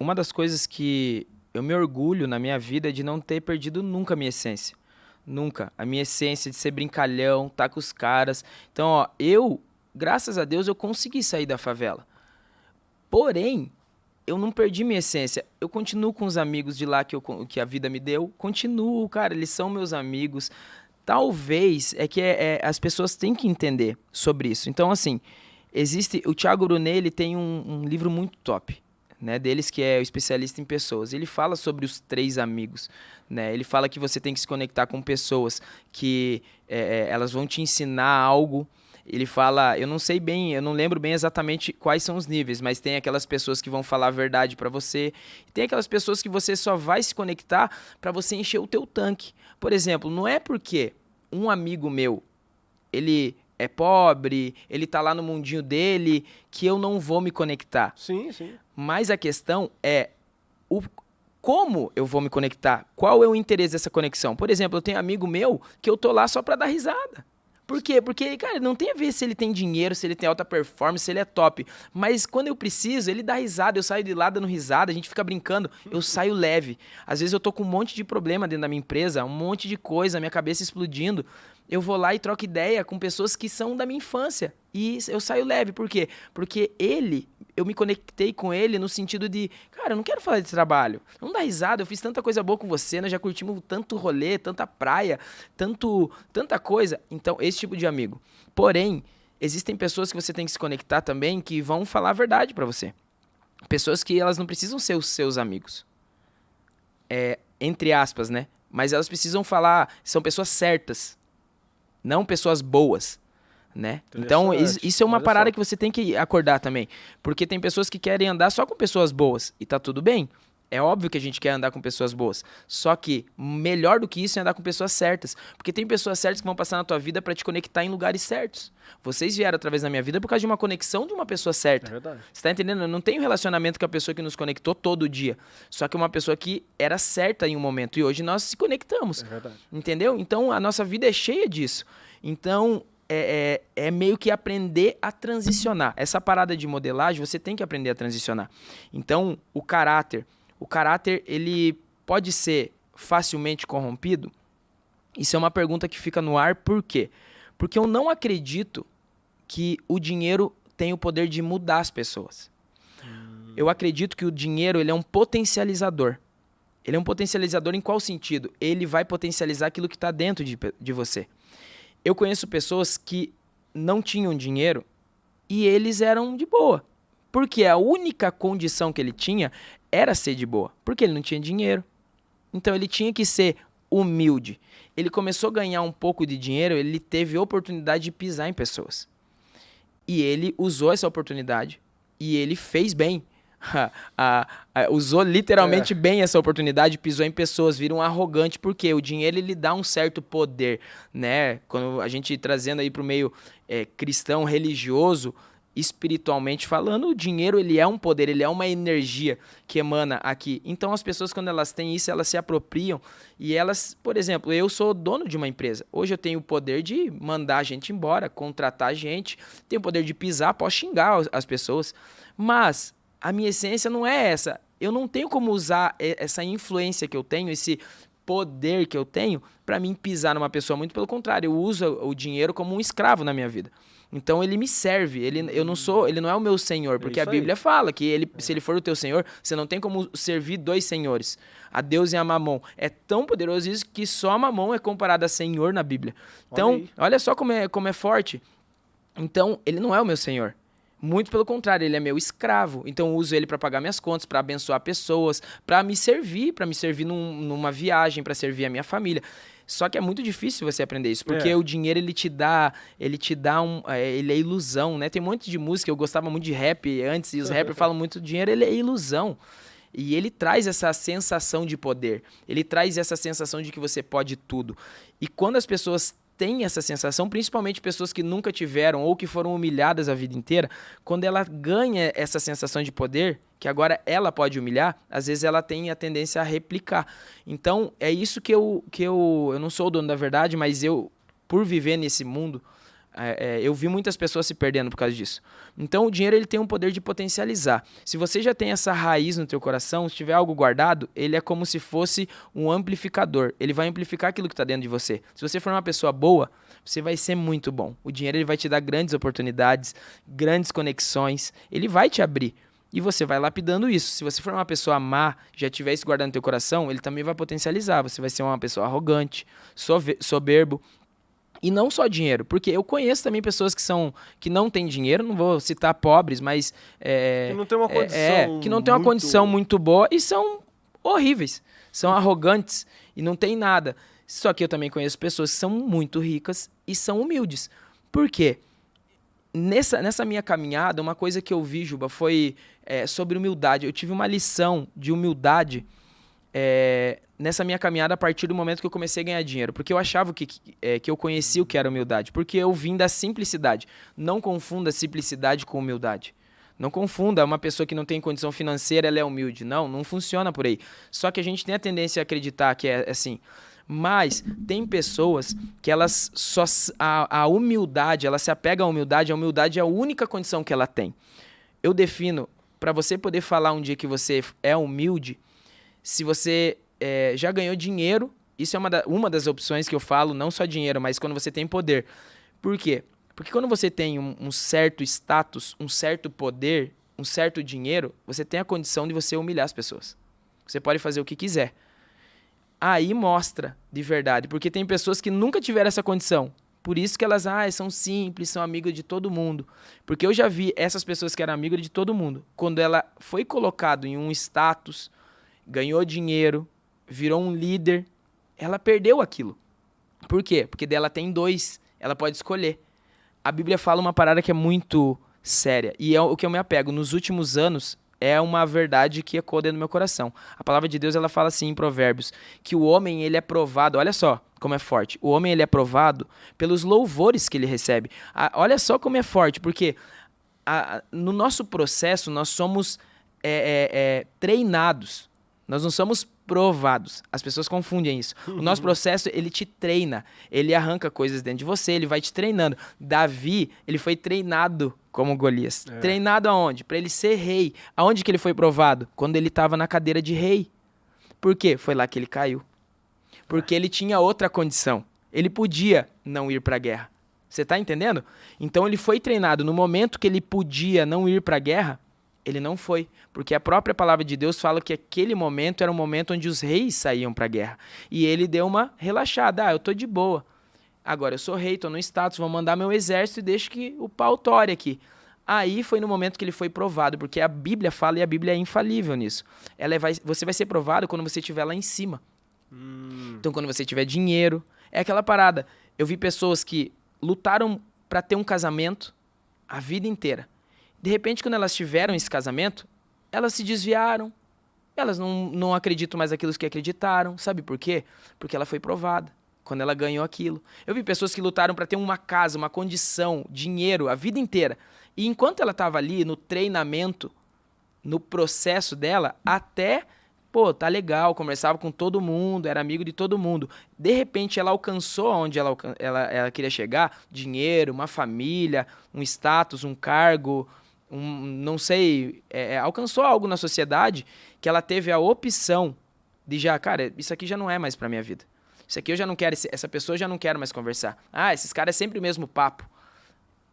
uma das coisas que eu me orgulho na minha vida é de não ter perdido nunca a minha essência. Nunca. A minha essência de ser brincalhão, tá com os caras. Então, ó, graças a Deus, eu consegui sair da favela. Porém, eu não perdi minha essência. Eu continuo com os amigos de lá que a vida me deu. Continuo, cara, eles são meus amigos. Talvez as pessoas têm que entender sobre isso. Então, assim, o Thiago Brunet, ele tem um livro muito top, né, deles, que é o Especialista em Pessoas. Ele fala sobre os 3 amigos, né? Ele fala que você tem que se conectar com pessoas que elas vão te ensinar algo. Ele fala, eu não lembro bem exatamente quais são os níveis, mas tem aquelas pessoas que vão falar a verdade pra você, e tem aquelas pessoas que você só vai se conectar pra você encher o teu tanque. Por exemplo, não é porque um amigo meu, ele é pobre, ele tá lá no mundinho dele, que eu não vou me conectar. Sim, sim. Mas a questão é como eu vou me conectar? Qual é o interesse dessa conexão? Por exemplo, eu tenho amigo meu que eu tô lá só pra dar risada. Por quê? Porque, cara, não tem a ver se ele tem dinheiro, se ele tem alta performance, se ele é top. Mas quando eu preciso, ele dá risada, eu saio de lá dando risada, a gente fica brincando, eu saio leve. Às vezes eu tô com um monte de problema dentro da minha empresa, um monte de coisa, minha cabeça explodindo. Eu vou lá e troco ideia com pessoas que são da minha infância. E eu saio leve. Por quê? Porque eu me conectei com ele no sentido de, cara, eu não quero falar de trabalho. Não dá risada, eu fiz tanta coisa boa com você, nós já curtimos tanto rolê, tanta praia, tanta coisa. Então, esse tipo de amigo. Porém, existem pessoas que você tem que se conectar também que vão falar a verdade pra você. Pessoas que elas não precisam ser os seus amigos. Entre aspas, né? Mas elas precisam falar, são pessoas certas. Não pessoas boas, né? Então, isso é uma parada que você tem que acordar também. Porque tem pessoas que querem andar só com pessoas boas. E tá tudo bem. É óbvio que a gente quer andar com pessoas boas. Só que melhor do que isso é andar com pessoas certas. Porque tem pessoas certas que vão passar na tua vida pra te conectar em lugares certos. Vocês vieram através da minha vida por causa de uma conexão de uma pessoa certa. É verdade. Você tá entendendo? Eu não tenho relacionamento com a pessoa que nos conectou todo dia. Só que uma pessoa que era certa em um momento. E hoje nós se conectamos. É verdade. Entendeu? Então, a nossa vida é cheia disso. Então, é meio que aprender a transicionar. Essa parada de modelagem, você tem que aprender a transicionar. Então, o caráter, ele pode ser facilmente corrompido? Isso é uma pergunta que fica no ar, por quê? Porque eu não acredito que o dinheiro tem o poder de mudar as pessoas. Eu acredito que o dinheiro, ele é um potencializador. Ele é um potencializador em qual sentido? Ele vai potencializar aquilo que está dentro de você. Eu conheço pessoas que não tinham dinheiro e eles eram de boa. Porque a única condição que ele tinha era ser de boa. Porque ele não tinha dinheiro. Então ele tinha que ser humilde. Ele começou a ganhar um pouco de dinheiro, ele teve a oportunidade de pisar em pessoas. E ele usou essa oportunidade e ele fez bem. Usou literalmente bem essa oportunidade, pisou em pessoas, viram arrogante, porque o dinheiro ele dá um certo poder, né? Quando a gente trazendo aí para o meio cristão, religioso, espiritualmente falando, o dinheiro ele é um poder, ele é uma energia que emana aqui. Então as pessoas, quando elas têm isso, elas se apropriam e elas, por exemplo, eu sou dono de uma empresa. Hoje eu tenho o poder de mandar a gente embora, contratar gente, tenho o poder de pisar, posso xingar as pessoas, mas a minha essência não é essa. Eu não tenho como usar essa influência que eu tenho, esse poder que eu tenho, para mim pisar numa pessoa. Muito pelo contrário, eu uso o dinheiro como um escravo na minha vida. Então ele me serve, ele não é o meu senhor, porque a Bíblia fala que se ele for o teu senhor, você não tem como servir 2 senhores, a Deus e a Mamon. É tão poderoso isso que só a Mamon é comparada a senhor na Bíblia. Então, olha só como é forte. Então, ele não é o meu senhor. Muito pelo contrário, ele é meu escravo. Então eu uso ele para pagar minhas contas, para abençoar pessoas, para me servir numa viagem, para servir a minha família. Só que é muito difícil você aprender isso, porque o dinheiro ele é ilusão, né? Tem um monte de música, eu gostava muito de rap antes, e os rappers falam muito, dinheiro ele é ilusão. E ele traz essa sensação de poder, ele traz essa sensação de que você pode tudo. E quando as pessoas têm essa sensação, principalmente pessoas que nunca tiveram ou que foram humilhadas a vida inteira, quando ela ganha essa sensação de poder, que agora ela pode humilhar, às vezes ela tem a tendência a replicar. Então, é isso que eu não sou o dono da verdade, mas eu, por viver nesse mundo, Eu vi muitas pessoas se perdendo por causa disso. Então, o dinheiro ele tem um poder de potencializar. Se você já tem essa raiz no teu coração, se tiver algo guardado, ele é como se fosse um amplificador. Ele vai amplificar aquilo que está dentro de você. Se você for uma pessoa boa, você vai ser muito bom. O dinheiro ele vai te dar grandes oportunidades, grandes conexões. Ele vai te abrir. E você vai lapidando isso. Se você for uma pessoa má, já tiver isso guardado no teu coração, ele também vai potencializar. Você vai ser uma pessoa arrogante, soberbo. E não só dinheiro, porque eu conheço também pessoas que não têm dinheiro, não vou citar pobres, mas... que não tem uma condição que não tem uma condição muito boa e são horríveis, são arrogantes e não tem nada. Só que eu também conheço pessoas que são muito ricas e são humildes. Por quê? Nessa minha caminhada, uma coisa que eu vi, Juba, foi sobre humildade. Eu tive uma lição de humildade nessa minha caminhada a partir do momento que eu comecei a ganhar dinheiro. Porque eu achava que eu conhecia o que era humildade. Porque eu vim da simplicidade. Não confunda simplicidade com humildade. Não confunda, uma pessoa que não tem condição financeira, ela é humilde. Não funciona por aí. Só que a gente tem a tendência a acreditar que é assim. Mas tem pessoas que elas a humildade, ela se apega à humildade, a humildade é a única condição que ela tem. Eu defino, para você poder falar um dia que você é humilde, se você já ganhou dinheiro, isso é uma das opções que eu falo, não só dinheiro, mas quando você tem poder. Por quê? Porque quando você tem um certo status, um certo poder, um certo dinheiro, você tem a condição de você humilhar as pessoas. Você pode fazer o que quiser. Aí mostra de verdade, porque tem pessoas que nunca tiveram essa condição. Por isso que elas são simples, são amigas de todo mundo. Porque eu já vi essas pessoas que eram amigas de todo mundo. Quando ela foi colocada em um status, ganhou dinheiro, virou um líder, ela perdeu aquilo. Por quê? Porque dela tem dois, ela pode escolher. A Bíblia fala uma parada que é muito séria, e é o que eu me apego. Nos últimos anos, é uma verdade que ecoa dentro do meu coração. A palavra de Deus, ela fala assim em Provérbios, que o homem, ele é provado, olha só como é forte, o homem, ele é provado pelos louvores que ele recebe. Olha só como é forte, porque no nosso processo, nós somos treinados, nós não somos provados. As pessoas confundem isso. O nosso processo, ele te treina. Ele arranca coisas dentro de você, ele vai te treinando. Davi, ele foi treinado como Golias. Treinado aonde? Para ele ser rei. Aonde que ele foi provado? Quando ele estava na cadeira de rei. Por quê? Foi lá que ele caiu. Porque ele tinha outra condição. Ele podia não ir para a guerra. Você está entendendo? Então ele foi treinado. No momento que ele podia não ir para a guerra, ele não foi, porque a própria palavra de Deus fala que aquele momento era um momento onde os reis saíam para a guerra. E ele deu uma relaxada. Eu tô de boa. Agora eu sou rei, tô no status, vou mandar meu exército e deixo que o pau tore aqui. Aí foi no momento que ele foi provado, porque a Bíblia fala e a Bíblia é infalível nisso. Você vai ser provado quando você estiver lá em cima. Então quando você tiver dinheiro, é aquela parada. Eu vi pessoas que lutaram para ter um casamento a vida inteira. De repente, quando elas tiveram esse casamento, elas se desviaram. Elas não acreditam mais naquilo que acreditaram. Sabe por quê? Porque ela foi provada. Quando ela ganhou aquilo. Eu vi pessoas que lutaram para ter uma casa, uma condição, dinheiro, a vida inteira. E enquanto ela estava ali no treinamento, no processo dela, até, tá legal, conversava com todo mundo, era amigo de todo mundo. De repente, ela alcançou onde ela queria chegar. Dinheiro, uma família, um status, um cargo... não sei, alcançou algo na sociedade que ela teve a opção de cara, isso aqui já não é mais pra minha vida. Isso aqui eu já não quero, essa pessoa eu já não quero mais conversar. Esses caras é sempre o mesmo papo.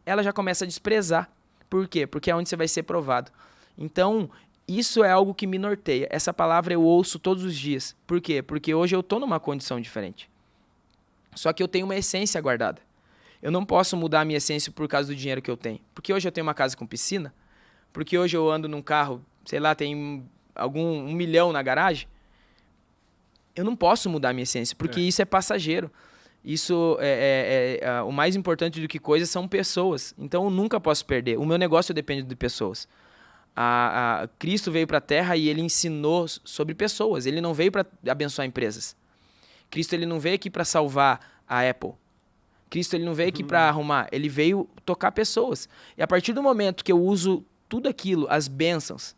Ela já começa a desprezar. Por quê? Porque é onde você vai ser provado. Então, isso é algo que me norteia. Essa palavra eu ouço todos os dias. Por quê? Porque hoje eu tô numa condição diferente. Só que eu tenho uma essência guardada. Eu não posso mudar a minha essência por causa do dinheiro que eu tenho. Porque hoje eu tenho uma casa com piscina, porque hoje eu ando num carro, sei lá, tem 1 milhão na garagem. Eu não posso mudar a minha essência, porque isso é passageiro. Isso o mais importante do que coisas são pessoas. Então eu nunca posso perder. O meu negócio depende de pessoas. Cristo veio para a Terra e ele ensinou sobre pessoas. Ele não veio para abençoar empresas. Cristo ele não veio aqui para salvar a Apple. Cristo ele não veio aqui para arrumar, ele veio tocar pessoas. E a partir do momento que eu uso tudo aquilo, as bênçãos,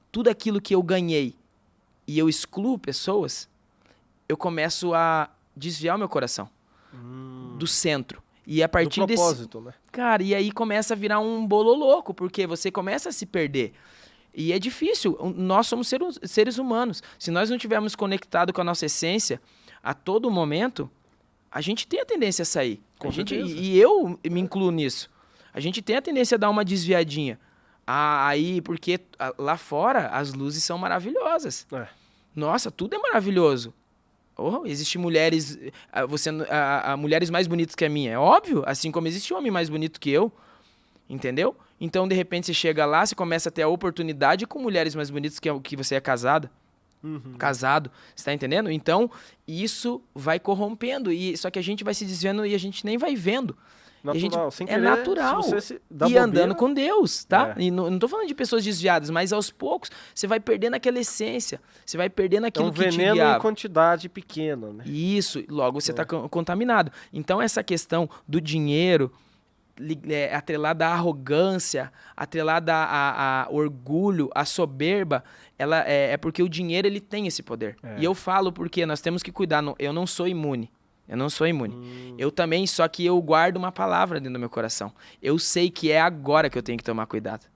tudo aquilo que eu ganhei, e eu excluo pessoas, eu começo a desviar o meu coração do centro. E a partir do propósito, né? Cara, e aí começa a virar um bolo louco, porque você começa a se perder. E é difícil. Nós somos seres humanos. Se nós não estivermos conectados com a nossa essência a todo momento, a gente tem a tendência a sair. E eu me incluo nisso. A gente tem a tendência a dar uma desviadinha. Aí, porque lá fora as luzes são maravilhosas. Nossa, tudo é maravilhoso. Existem mulheres, mulheres mais bonitas que a minha, é óbvio. Assim como existe homem mais bonito que eu, entendeu? Então, de repente, você chega lá, você começa a ter a oportunidade com mulheres mais bonitas que você é casado. Casado, você tá entendendo? Então, isso vai corrompendo. Só que a gente vai se desvendo e a gente nem vai vendo. Natural, sem querer, natural. E andando com Deus, tá? E não tô falando de pessoas desviadas, mas aos poucos você vai perdendo aquela essência. Você vai perdendo aquilo que te guiava. Veneno em quantidade pequena, né? Isso, logo você tá contaminado. Então essa questão do dinheiro atrelada à arrogância, atrelada a orgulho, a soberba, ela é porque o dinheiro ele tem esse poder. E eu falo porque nós temos que cuidar. Eu não sou imune. Eu não sou imune. Eu também, só que eu guardo uma palavra dentro do meu coração. Eu sei que é agora que eu tenho que tomar cuidado.